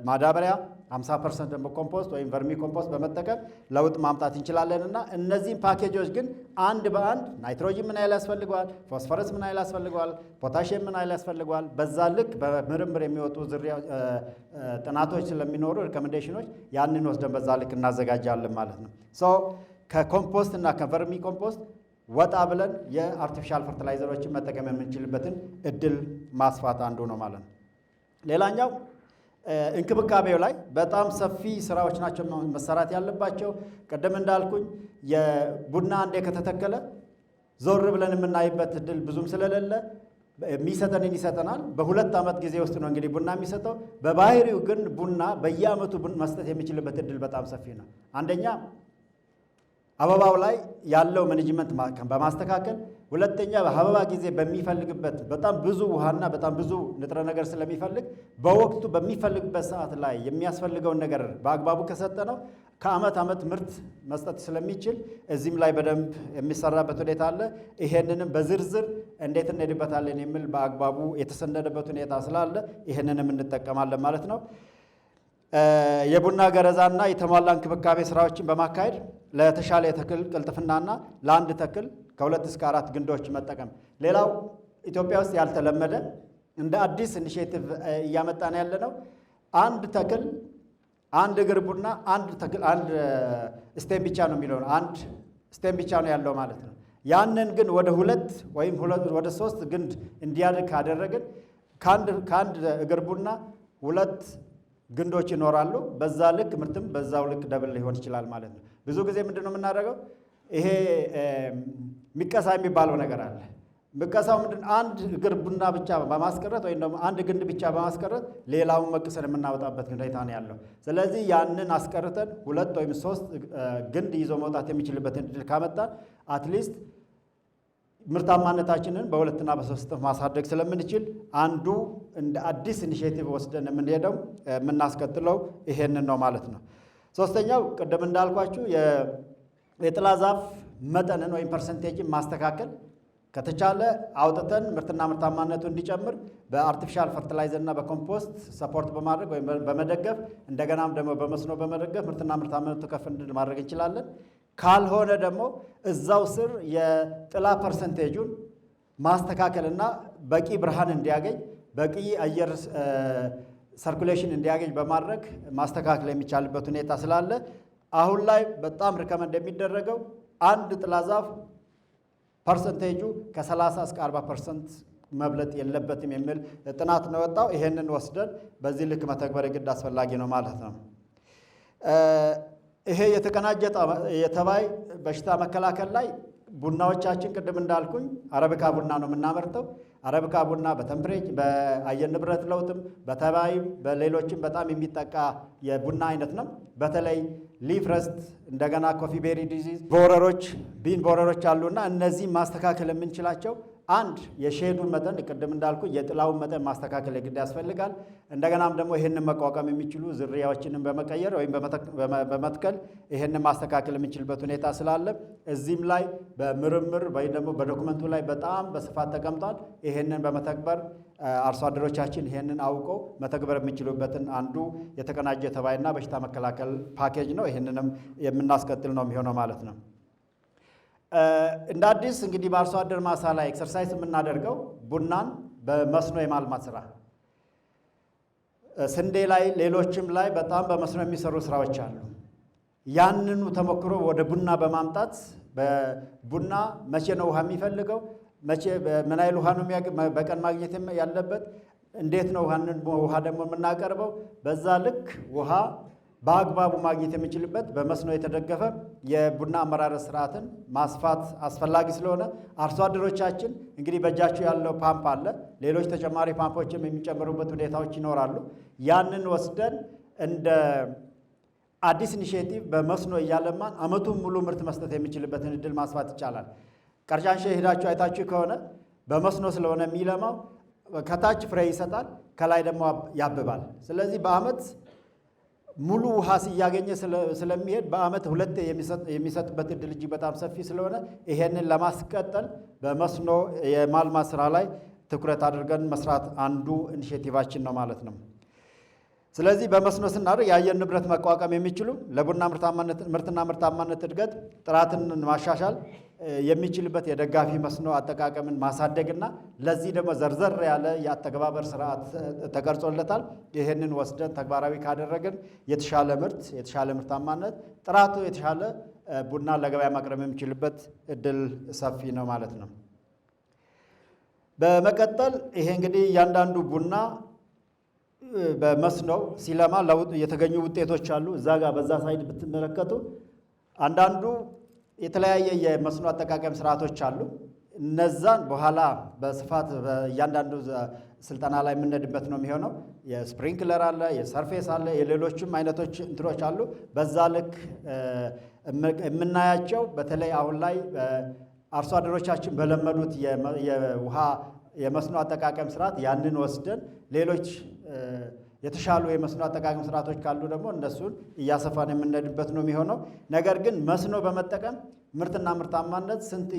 ማዳበሪያ 50% ደግሞ ኮምፖስት ወይም ቨርሚ ኮምፖስት በመጠቀም ለውጥ ማምጣት እንችላለን እና እነዚህን ፓኬጆች ግን አንድ በአንድ ናይትሮጂን ምን ያህል ያስፈልገዋል፣ ፎስፈረስ ምን ያህል ያስፈልገዋል፣ ፖታሽየም ምን ያህል ያስፈልገዋል፣ በዛ ልክ በምርምር የሚወጡ ዝርያ ጥናቶች ስለሚኖሩ ሪኮሜንዴሽኖች ያንን ወስደን በዛ ልክ እናዘጋጃለን ማለት ነው። ሶ ከኮምፖስት እና ከቨርሚ ኮምፖስት ወጣ ብለን የአርቲፊሻል ፈርቲላይዘሮችን መጠቀም የምንችልበትን እድል ማስፋት አንዱ ነው ማለት ነው። ሌላኛው እንክብካቤው ላይ በጣም ሰፊ ስራዎች ናቸው መሰራት ያለባቸው። ቀደም እንዳልኩኝ የቡና አንዴ ከተተከለ ዞር ብለን የምናይበት እድል ብዙም ስለሌለ የሚሰጠንን ይሰጠናል። በ2 ዓመት ጊዜ ውስጥ ነው እንግዲህ ቡና የሚሰጠው። በባህሪው ግን ቡና በየዓመቱ መስጠት የሚችልበት እድል በጣም ሰፊ ነው። አንደኛ አበባው ላይ ያለው ማኔጅመንት በማስተካከል፣ ሁለተኛ በአበባ ጊዜ በሚፈልግበት በጣም ብዙ ውሃና በጣም ብዙ ንጥረ ነገር ስለሚፈልግ በወቅቱ በሚፈልግበት ሰዓት ላይ የሚያስፈልገውን ነገር በአግባቡ ከሰጠ ነው ከዓመት ዓመት ምርት መስጠት ስለሚችል እዚህም ላይ በደንብ የሚሰራበት ሁኔታ አለ። ይሄንንም በዝርዝር እንዴት እንሄድበታለን የሚል በአግባቡ የተሰነደበት ሁኔታ ስላለ ይሄንንም እንጠቀማለን ማለት ነው። የቡና ገረዛና የተሟላ እንክብካቤ ስራዎችን በማካሄድ ለተሻለ የተክል ቅልጥፍናና ለአንድ ተክል ከ2 እስከ 4 ግንዶች መጠቀም። ሌላው ኢትዮጵያ ውስጥ ያልተለመደ እንደ አዲስ ኢኒሼቲቭ እያመጣን ያለ ነው። አንድ ተክል አንድ እግር ቡና አንድ ተክል አንድ ስቴም ብቻ ነው የሚለው አንድ ስቴም ብቻ ነው ያለው ማለት ነው። ያንን ግን ወደ 2 ወይም ወደ 3 ግንድ እንዲያድግ ካደረግን ከአንድ እግር ቡና 2 ግንዶች ይኖራሉ። በዛ ልክ ምርትም በዛው ልክ ደብል ሊሆን ይችላል ማለት ነው። ብዙ ጊዜ ምንድን ነው የምናደርገው? ይሄ ሚቀሳ የሚባለው ነገር አለ። ሚቀሳው ምንድን አንድ እግር ቡና ብቻ በማስቀረት ወይም ደግሞ አንድ ግንድ ብቻ በማስቀረት ሌላውን መቅሰን የምናወጣበት ሁኔታ ነው ያለው። ስለዚህ ያንን አስቀርተን 2 ወይም 3 ግንድ ይዞ መውጣት የሚችልበትን እድል ካመጣን አትሊስት ምርታማነታችንን በ2 እና በ3 ማሳደግ ስለምንችል አንዱ እንደ አዲስ ኢኒሼቲቭ ወስደን የምንሄደው የምናስቀጥለው ይሄንን ነው ማለት ነው። ሶስተኛው ቅድም እንዳልኳችሁ የጥላ ዛፍ መጠንን ወይም ፐርሰንቴጅን ማስተካከል ከተቻለ አውጥተን ምርትና ምርታማነቱ እንዲጨምር በአርቲፊሻል ፈርቲላይዘር እና በኮምፖስት ሰፖርት በማድረግ ወይም በመደገፍ እንደገናም ደግሞ በመስኖ በመደገፍ ምርትና ምርታማነቱ ከፍ እንዲል ማድረግ እንችላለን። ካልሆነ ደግሞ እዛው ስር የጥላ ፐርሰንቴጁን ማስተካከልና በቂ ብርሃን እንዲያገኝ በቂ አየር ሰርኩሌሽን እንዲያገኝ በማድረግ ማስተካከል የሚቻልበት ሁኔታ ስላለ አሁን ላይ በጣም ሪከመንድ የሚደረገው አንድ ጥላ ዛፍ ፐርሰንቴጁ ከ30 እስከ 40% መብለጥ የለበትም የሚል ጥናት ነው ወጣው። ይሄንን ወስደን በዚህ ልክ መተግበር ግድ አስፈላጊ ነው ማለት ነው። ይሄ የተቀናጀ የተባይ በሽታ መከላከል ላይ ቡናዎቻችን ቅድም እንዳልኩኝ አረቢካ ቡና ነው የምናመርተው። አረቢካ ቡና በአየር ንብረት ለውጥም በተባይም በሌሎችም በጣም የሚጠቃ የቡና አይነት ነው። በተለይ ሊፍ ረስት፣ እንደገና ኮፊ ቤሪ ዲዚዝ፣ ቦረሮች፣ ቢን ቦረሮች አሉና እነዚህ ማስተካከል የምንችላቸው አንድ የሼዱን መጠን ቅድም እንዳልኩ የጥላውን መጠን ማስተካከል የግድ ያስፈልጋል። እንደገናም ደግሞ ይህንን መቋቋም የሚችሉ ዝርያዎችንን በመቀየር ወይም በመትከል ይህንን ማስተካከል የምንችልበት ሁኔታ ስላለ እዚህም ላይ በምርምር ወይም ደግሞ በዶኩመንቱ ላይ በጣም በስፋት ተቀምጧል። ይህንን በመተግበር አርሶ አደሮቻችን ይህንን አውቀው መተግበር የሚችሉበትን አንዱ የተቀናጀ ተባይና በሽታ መከላከል ፓኬጅ ነው። ይህንንም የምናስቀጥል ነው የሚሆነው ማለት ነው። እንደ አዲስ እንግዲህ በአርሶ አደር ማሳ ላይ ኤክሰርሳይዝ የምናደርገው ቡናን በመስኖ የማልማት ስራ፣ ስንዴ ላይ ሌሎችም ላይ በጣም በመስኖ የሚሰሩ ስራዎች አሉ። ያንኑ ተሞክሮ ወደ ቡና በማምጣት በቡና መቼ ነው ውሃ የሚፈልገው፣ መቼ ምን ያህል ውሃ ነው በቀን ማግኘት ያለበት፣ እንዴት ነው ውሃ ደግሞ የምናቀርበው፣ በዛ ልክ ውሃ በአግባቡ ማግኘት የሚችልበት በመስኖ የተደገፈ የቡና አመራረት ስርዓትን ማስፋት አስፈላጊ ስለሆነ አርሶ አደሮቻችን እንግዲህ በእጃቸው ያለው ፓምፕ አለ። ሌሎች ተጨማሪ ፓምፖችም የሚጨምሩበት ሁኔታዎች ይኖራሉ። ያንን ወስደን እንደ አዲስ ኢኒሼቲቭ በመስኖ እያለማን ዓመቱን ሙሉ ምርት መስጠት የሚችልበትን እድል ማስፋት ይቻላል። ቀርጫንሼ ሄዳችሁ አይታችሁ ከሆነ በመስኖ ስለሆነ የሚለማው ከታች ፍሬ ይሰጣል፣ ከላይ ደግሞ ያብባል። ስለዚህ በዓመት ሙሉ ውሃ እያገኘ ስለሚሄድ በዓመት 2 የሚሰጥበት እድል እጅግ በጣም ሰፊ ስለሆነ ይሄንን ለማስቀጠል በመስኖ የማልማት ስራ ላይ ትኩረት አድርገን መስራት አንዱ ኢኒሼቲቫችን ነው ማለት ነው። ስለዚህ በመስኖ ስናደርግ የአየር ንብረት መቋቋም የሚችሉ ለቡና ምርትና ምርታማነት እድገት ጥራትን ማሻሻል የሚችልበት የደጋፊ መስኖ አጠቃቀምን ማሳደግና ለዚህ ደግሞ ዘርዘር ያለ የአተገባበር ስርዓት ተቀርጾለታል። ይህንን ወስደን ተግባራዊ ካደረግን የተሻለ ምርት፣ የተሻለ ምርታማነት፣ ጥራቱ የተሻለ ቡና ለገበያ ማቅረብ የሚችልበት እድል ሰፊ ነው ማለት ነው። በመቀጠል ይሄ እንግዲህ እያንዳንዱ ቡና በመስኖ ሲለማ የተገኙ ውጤቶች አሉ። እዛ ጋር በዛ ሳይድ ብትመለከቱ አንዳንዱ የተለያየ የመስኖ አጠቃቀም ስርዓቶች አሉ። እነዛን በኋላ በስፋት እያንዳንዱ ስልጠና ላይ የምንሄድበት ነው የሚሆነው። የስፕሪንክለር አለ፣ የሰርፌስ አለ፣ የሌሎችም አይነቶች እንትኖች አሉ። በዛ ልክ የምናያቸው በተለይ አሁን ላይ አርሶ አደሮቻችን በለመዱት የውሃ የመስኖ አጠቃቀም ስርዓት ያንን ወስደን ሌሎች የተሻሉ የመስኖ አጠቃቀም ስርዓቶች ካሉ ደግሞ እነሱን እያሰፋን የምንሄድበት ነው የሚሆነው። ነገር ግን መስኖ በመጠቀም ምርትና ምርታማነት ስንት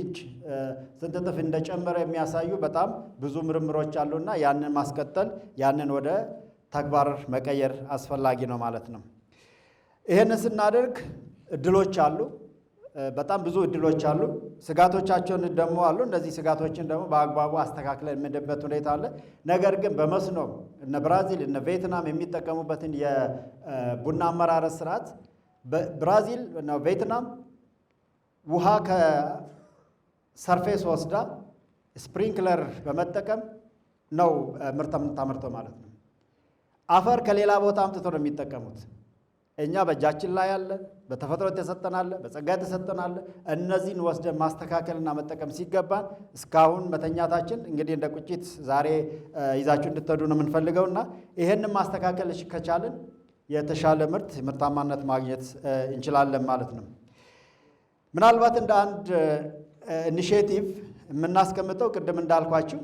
እጥፍ እንደጨመረ የሚያሳዩ በጣም ብዙ ምርምሮች አሉና ያንን ማስቀጠል፣ ያንን ወደ ተግባር መቀየር አስፈላጊ ነው ማለት ነው። ይህንን ስናደርግ እድሎች አሉ፣ በጣም ብዙ እድሎች አሉ። ስጋቶቻቸውን ደግሞ አሉ። እነዚህ ስጋቶችን ደግሞ በአግባቡ አስተካክለን የምንሄድበት ሁኔታ አለ። ነገር ግን በመስኖ እነ ብራዚል እነ ቬትናም የሚጠቀሙበትን የቡና አመራረት ስርዓት ብራዚል እና ቬትናም ውሃ ከሰርፌስ ወስዳ ስፕሪንክለር በመጠቀም ነው ምርት የምታመርተው ማለት ነው። አፈር ከሌላ ቦታ አምጥቶ ነው የሚጠቀሙት። እኛ በእጃችን ላይ አለ፣ በተፈጥሮ የተሰጠናለ፣ በጸጋ የተሰጠናለ። እነዚህን ወስደን ማስተካከልና መጠቀም ሲገባን እስካሁን መተኛታችን እንግዲህ እንደ ቁጭት ዛሬ ይዛችሁ እንድትሄዱ ነው የምንፈልገውና ይህንን ማስተካከል ከቻልን የተሻለ ምርታማነት ማግኘት እንችላለን ማለት ነው። ምናልባት እንደ አንድ ኢኒሼቲቭ የምናስቀምጠው ቅድም እንዳልኳችሁ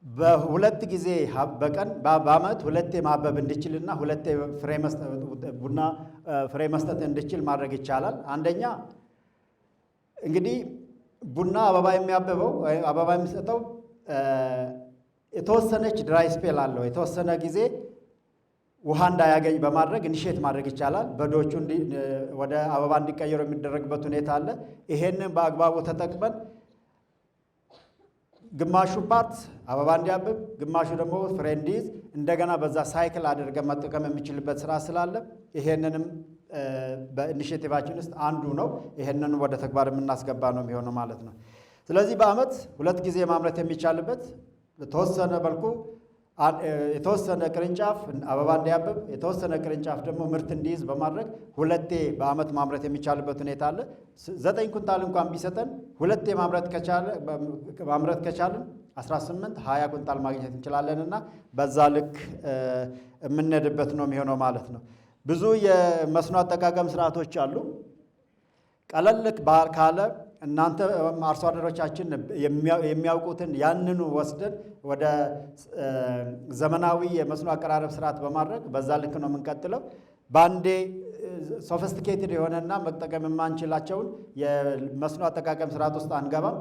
በሁለት ጊዜ በቀን በዓመት ሁለቴ ማበብ እንዲችልና ሁለቴ ቡና ፍሬ መስጠት እንዲችል ማድረግ ይቻላል። አንደኛ እንግዲህ ቡና አበባ የሚያብበው አበባ የሚሰጠው የተወሰነች ድራይ ስፔል አለው። የተወሰነ ጊዜ ውሃ እንዳያገኝ በማድረግ ኢኒሼት ማድረግ ይቻላል። በዶቹ ወደ አበባ እንዲቀየሩ የሚደረግበት ሁኔታ አለ። ይሄንን በአግባቡ ተጠቅመን ግማሹ ፓርት አበባ እንዲያብብ፣ ግማሹ ደግሞ ፍሬ እንዲይዝ እንደገና በዛ ሳይክል አድርገን መጠቀም የሚችልበት ስራ ስላለ ይሄንንም በኢኒሼቲቫችን ውስጥ አንዱ ነው። ይሄንን ወደ ተግባር የምናስገባ ነው የሚሆነው ማለት ነው። ስለዚህ በዓመት ሁለት ጊዜ ማምረት የሚቻልበት በተወሰነ መልኩ የተወሰነ ቅርንጫፍ አበባ እንዲያብብ የተወሰነ ቅርንጫፍ ደግሞ ምርት እንዲይዝ በማድረግ ሁለቴ በዓመት ማምረት የሚቻልበት ሁኔታ አለ። 9 ኩንታል እንኳን ቢሰጠን ሁለቴ ማምረት ከቻልን 18 20 ኩንታል ማግኘት እንችላለንና በዛ ልክ የምንሄድበት ነው የሚሆነው ማለት ነው። ብዙ የመስኖ አጠቃቀም ስርዓቶች አሉ። ቀለል ካለ እናንተ አርሶ አደሮቻችን የሚያውቁትን ያንኑ ወስደን ወደ ዘመናዊ የመስኖ አቀራረብ ስርዓት በማድረግ በዛ ልክ ነው የምንቀጥለው። ባንዴ ሶፊስቲኬትድ የሆነና መጠቀም የማንችላቸውን የመስኖ አጠቃቀም ስርዓት ውስጥ አንገባም።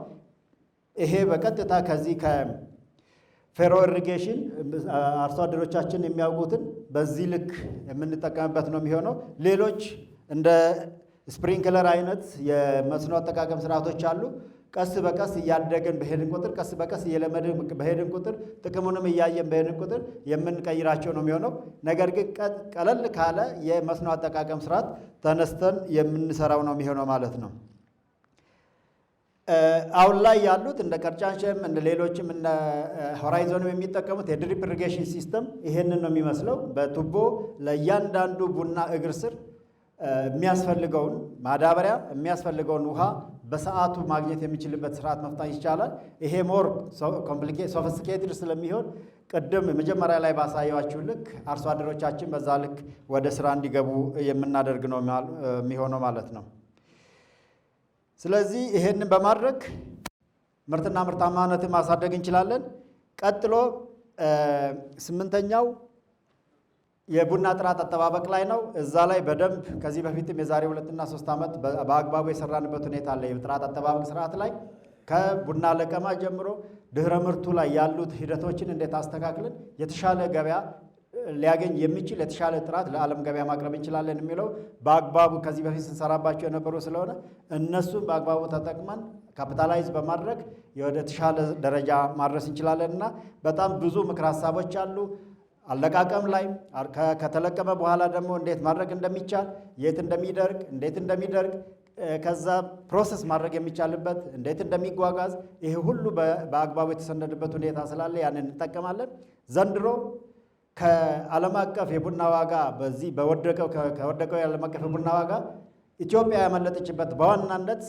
ይሄ በቀጥታ ከዚህ ከፌሮ ኢሪጌሽን አርሶ አደሮቻችን የሚያውቁትን በዚህ ልክ የምንጠቀምበት ነው የሚሆነው። ሌሎች እንደ ስፕሪንክለር አይነት የመስኖ አጠቃቀም ስርዓቶች አሉ። ቀስ በቀስ እያደገን በሄድን ቁጥር ቀስ በቀስ እየለመድን በሄድን ቁጥር ጥቅሙንም እያየን በሄድን ቁጥር የምንቀይራቸው ነው የሚሆነው። ነገር ግን ቀለል ካለ የመስኖ አጠቃቀም ስርዓት ተነስተን የምንሰራው ነው የሚሆነው ማለት ነው። አሁን ላይ ያሉት እንደ ቀርጫንሸም እንደ ሌሎችም እንደ ሆራይዞንም የሚጠቀሙት የድሪፕ ኢሪጌሽን ሲስተም ይሄንን ነው የሚመስለው። በቱቦ ለእያንዳንዱ ቡና እግር ስር የሚያስፈልገውን ማዳበሪያ የሚያስፈልገውን ውሃ በሰዓቱ ማግኘት የሚችልበት ስርዓት መፍታት ይቻላል። ይሄ ሞር ሶፊስቲኬትድ ስለሚሆን ቅድም መጀመሪያ ላይ ባሳየዋችሁ ልክ አርሶ አደሮቻችን በዛ ልክ ወደ ስራ እንዲገቡ የምናደርግ ነው የሚሆነው ማለት ነው። ስለዚህ ይሄንን በማድረግ ምርትና ምርታማነትን ማሳደግ እንችላለን። ቀጥሎ 8ኛው የቡና ጥራት አጠባበቅ ላይ ነው። እዛ ላይ በደንብ ከዚህ በፊትም የዛሬ 2 እና 3 ዓመት በአግባቡ የሰራንበት ሁኔታ አለ። የጥራት አጠባበቅ ስርዓት ላይ ከቡና ለቀማ ጀምሮ ድህረ ምርቱ ላይ ያሉት ሂደቶችን እንዴት አስተካክለን የተሻለ ገበያ ሊያገኝ የሚችል የተሻለ ጥራት ለዓለም ገበያ ማቅረብ እንችላለን የሚለው በአግባቡ ከዚህ በፊት ስንሰራባቸው የነበሩ ስለሆነ እነሱን በአግባቡ ተጠቅመን ካፒታላይዝ በማድረግ ወደ ተሻለ ደረጃ ማድረስ እንችላለን እና በጣም ብዙ ምክር ሀሳቦች አሉ። አለቃቀም ላይ ከተለቀመ በኋላ ደግሞ እንዴት ማድረግ እንደሚቻል፣ የት እንደሚደርግ፣ እንዴት እንደሚደርግ፣ ከዛ ፕሮሰስ ማድረግ የሚቻልበት እንዴት እንደሚጓጓዝ ይሄ ሁሉ በአግባቡ የተሰነደበት ሁኔታ ስላለ ያንን እንጠቀማለን። ዘንድሮ ከዓለም አቀፍ የቡና ዋጋ በዚህ ከወደቀው የዓለም አቀፍ የቡና ዋጋ ኢትዮጵያ ያመለጠችበት በዋናነት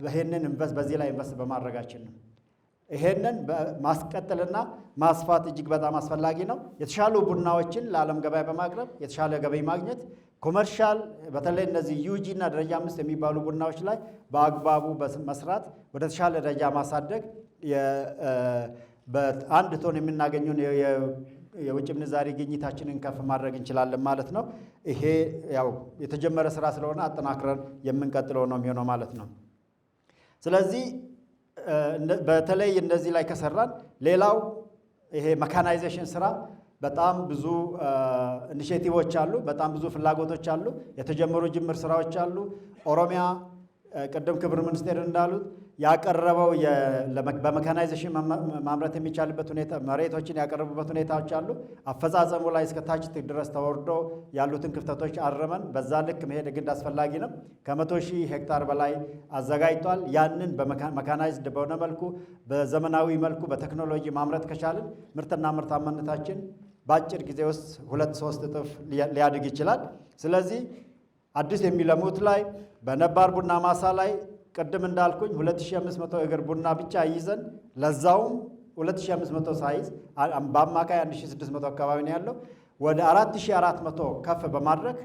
ይሄንን በዚህ ላይ ኢንቨስት በማድረጋችን ነው። ይሄንን ማስቀጠልና ማስፋት እጅግ በጣም አስፈላጊ ነው። የተሻሉ ቡናዎችን ለዓለም ገበያ በማቅረብ የተሻለ ገበያ ማግኘት፣ ኮመርሻል በተለይ እነዚህ ዩጂ እና ደረጃ 5 የሚባሉ ቡናዎች ላይ በአግባቡ መስራት፣ ወደ ተሻለ ደረጃ ማሳደግ፣ በአንድ ቶን የምናገኘውን የውጭ ምንዛሪ ግኝታችንን ከፍ ማድረግ እንችላለን ማለት ነው። ይሄ ያው የተጀመረ ስራ ስለሆነ አጠናክረን የምንቀጥለው ነው የሚሆነው ማለት ነው። ስለዚህ በተለይ እነዚህ ላይ ከሰራን ሌላው ይሄ መካናይዜሽን ስራ በጣም ብዙ ኢኒሼቲቮች አሉ። በጣም ብዙ ፍላጎቶች አሉ። የተጀመሩ ጅምር ስራዎች አሉ። ኦሮሚያ ቅድም ክቡር ሚኒስቴር እንዳሉት ያቀረበው በመካናይዜሽን ማምረት የሚቻልበት ሁኔታ መሬቶችን ያቀረቡበት ሁኔታዎች አሉ። አፈጻጸሙ ላይ እስከ ታች ድረስ ተወርዶ ያሉትን ክፍተቶች አረመን በዛ ልክ መሄድ ግድ አስፈላጊ ነው። ከ100,000 ሄክታር በላይ አዘጋጅቷል። ያንን በመካናይዝድ በሆነ መልኩ በዘመናዊ መልኩ በቴክኖሎጂ ማምረት ከቻልን ምርትና ምርታማነታችን በአጭር ጊዜ ውስጥ 2-3 እጥፍ ሊያድግ ይችላል። ስለዚህ አዲስ የሚለሙት ላይ በነባር ቡና ማሳ ላይ ቅድም እንዳልኩኝ 2500 እግር ቡና ብቻ ይዘን ለዛውም 2500 ሳይዝ በአማካይ 1600 አካባቢ ነው ያለው ወደ 4400 ከፍ በማድረግ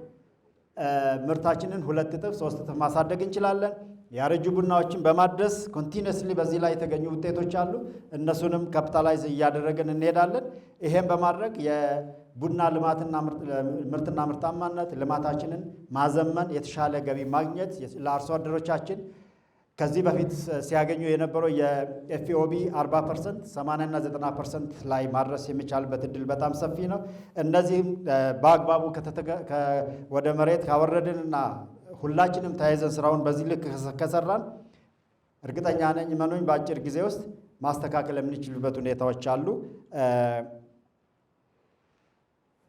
ምርታችንን 2 እጥፍ 3 እጥፍ ማሳደግ እንችላለን። ያረጁ ቡናዎችን በማድረስ ኮንቲኒየስሊ በዚህ ላይ የተገኙ ውጤቶች አሉ። እነሱንም ካፒታላይዝ እያደረግን እንሄዳለን። ይሄን በማድረግ የቡና ልማትና ምርትና ምርታማነት ልማታችንን ማዘመን፣ የተሻለ ገቢ ማግኘት ለአርሶ አደሮቻችን ከዚህ በፊት ሲያገኙ የነበረው የኤፍኦቢ 40%፣ 80 እና 90% ላይ ማድረስ የሚቻልበት እድል በጣም ሰፊ ነው። እነዚህም በአግባቡ ወደ መሬት ካወረድንና ሁላችንም ተያይዘን ስራውን በዚህ ልክ ከሰራን እርግጠኛ ነኝ መኖኝ በአጭር ጊዜ ውስጥ ማስተካከል የምንችልበት ሁኔታዎች አሉ።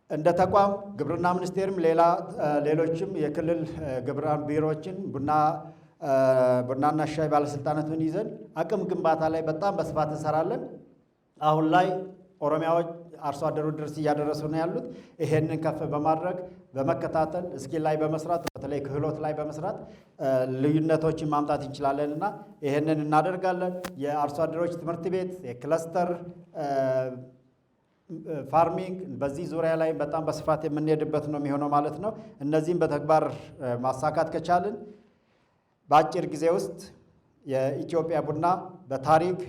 እንደ ተቋም ግብርና ሚኒስቴርም ሌሎችም የክልል ግብርና ቢሮዎችን ቡናና ሻይ ባለስልጣናትን ይዘን አቅም ግንባታ ላይ በጣም በስፋት እንሰራለን። አሁን ላይ ኦሮሚያዎች አርሶ አደሩ ድረስ እያደረሱ ነው ያሉት። ይሄንን ከፍ በማድረግ በመከታተል እስኪል ላይ በመስራት በተለይ ክህሎት ላይ በመስራት ልዩነቶችን ማምጣት እንችላለን እና ይሄንን እናደርጋለን። የአርሶ አደሮች ትምህርት ቤት፣ የክለስተር ፋርሚንግ በዚህ ዙሪያ ላይ በጣም በስፋት የምንሄድበት ነው የሚሆነው ማለት ነው። እነዚህም በተግባር ማሳካት ከቻልን በአጭር ጊዜ ውስጥ የኢትዮጵያ ቡና በታሪክ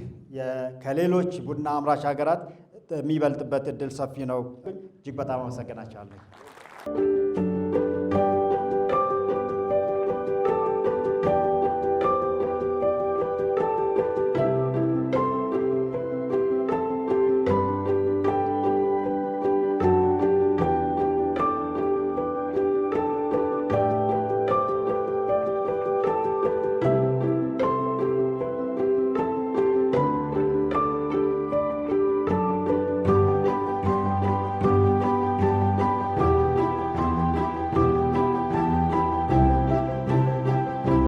ከሌሎች ቡና አምራች ሀገራት የሚበልጥበት እድል ሰፊ ነው። እጅግ በጣም አመሰግናቸዋለሁ።